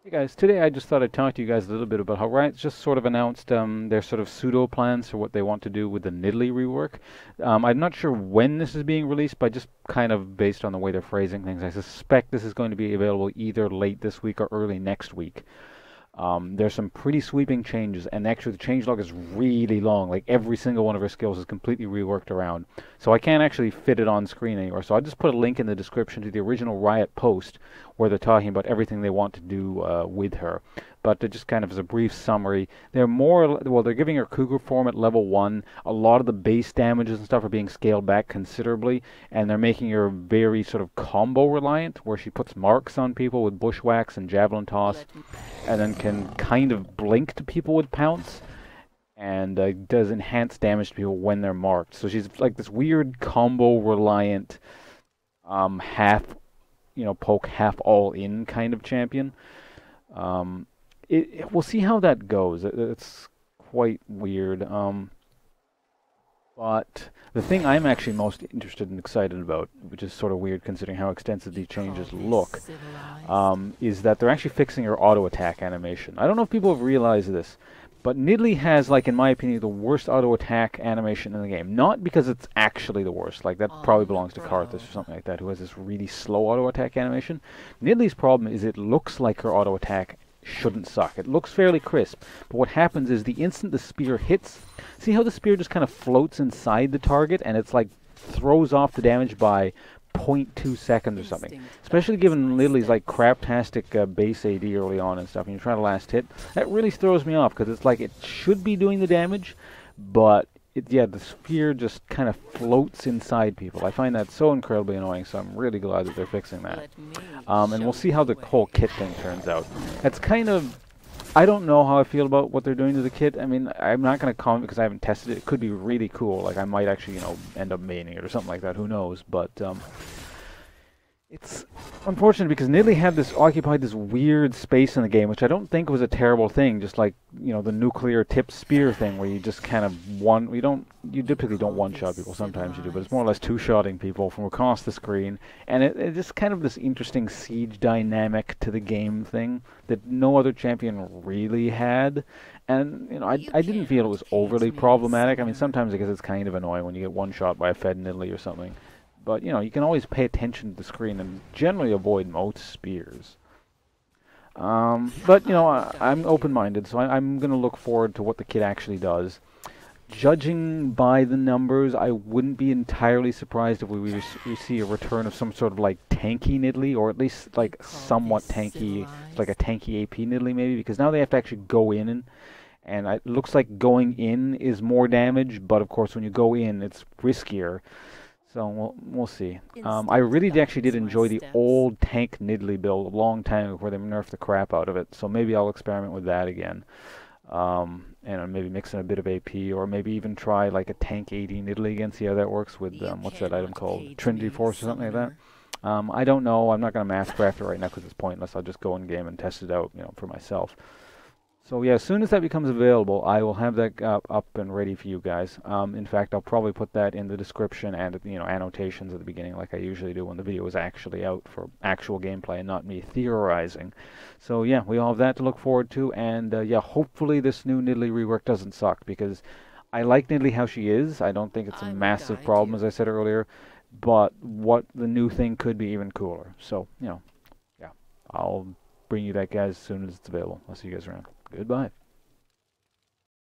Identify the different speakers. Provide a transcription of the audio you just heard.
Speaker 1: Hey guys, today I just thought I'd talk to you guys a little bit about how Riot's just sort of announced their sort of pseudo plans for what they want to do with the Nidalee rework. I'm not sure when this is being released, but just kind of based on the way they're phrasing things, I suspect this is going to be available either late this week or early next week. There's some pretty sweeping changes, and actually the changelog is really long. Like every single one of her skills is completely reworked around. So I can't actually fit it on screen anywhere. So I just put a link in the description to the original Riot post where they're talking about everything they want to do with her. But just kind of as a brief summary, they're giving her Cougar form at level 1. A lot of the base damages and stuff are being scaled back considerably, and they're making her very sort of combo reliant, where she puts marks on people with Bushwhacks and Javelin Toss, and then can kind of blink to people with Pounce, and does enhanced damage to people when they're marked. So she's like this weird combo reliant, half, poke, half all in kind of champion. We'll see how that goes. It's quite weird. But the thing I'm actually most interested and excited about, which is sort of weird considering how extensive these changes look, is that they're actually fixing her auto attack animation. I don't know if people have realized this, but Nidalee has, like, in my opinion, the worst auto attack animation in the game. Not because it's actually the worst, like that probably belongs to Karthus or something like that, who has this really slow auto attack animation. Nidalee's problem is it looks like her auto attack shouldn't suck. It looks fairly crisp, but what happens is the instant the spear hits, see how the spear just kind of floats inside the target and it's like throws off the damage by 0.2 seconds or something. Especially given Nidalee's like craptastic base AD early on and stuff, and you're trying to last hit, that really throws me off because it's like it should be doing the damage, but the spear just kind of floats inside people. I find that so incredibly annoying, so I'm really glad that they're fixing that. And we'll see how the whole kit thing turns out. It's kind of... I don't know how I feel about what they're doing to the kit. I mean, I'm not going to comment because I haven't tested it. It could be really cool. Like, I might actually, end up maining it or something like that. Who knows? But, it's unfortunate because Nidalee had occupied this weird space in the game, which I don't think was a terrible thing. Just like, the nuclear tipped spear thing, where you just kind of you typically don't one-shot people. Sometimes you do, but it's more or less two-shotting people from across the screen, and it's just kind of this interesting siege dynamic to the game thing that no other champion really had. And I didn't feel it was overly problematic. I mean, sometimes I guess it's kind of annoying when you get one shot by a fed Nidalee or something. But, you can always pay attention to the screen and generally avoid most spears. But, I'm open-minded, so I'm going to look forward to what the kit actually does. Judging by the numbers, I wouldn't be entirely surprised if we see a return of some sort of, like, tanky Nidalee, or at least, like, somewhat tanky, like a tanky AP Nidalee maybe, because now they have to actually go in and it looks like going in is more damage, but, of course, when you go in, it's riskier. So we'll see. I really actually did enjoy the old tank Nidalee build a long time before they nerfed the crap out of it. So maybe I'll experiment with that again. And maybe mix in a bit of AP, or maybe even try like a tank AD Nidalee again, see how that works with, what's that item called? Trinity Force or something like that. I don't know. I'm not going to mass craft it right now because it's pointless. I'll just go in game and test it out, for myself. So yeah, as soon as that becomes available, I will have that up and ready for you guys. In fact, I'll probably put that in the description and annotations at the beginning, like I usually do when the video is actually out for actual gameplay and not me theorizing. So yeah, we all have that to look forward to, and yeah, hopefully this new Nidalee rework doesn't suck, because I like Nidalee how she is. I don't think it's a massive problem, as I said earlier, but what the new thing could be even cooler. So yeah, I'll bring you that, guys, as soon as it's available. I'll see you guys around. Goodbye.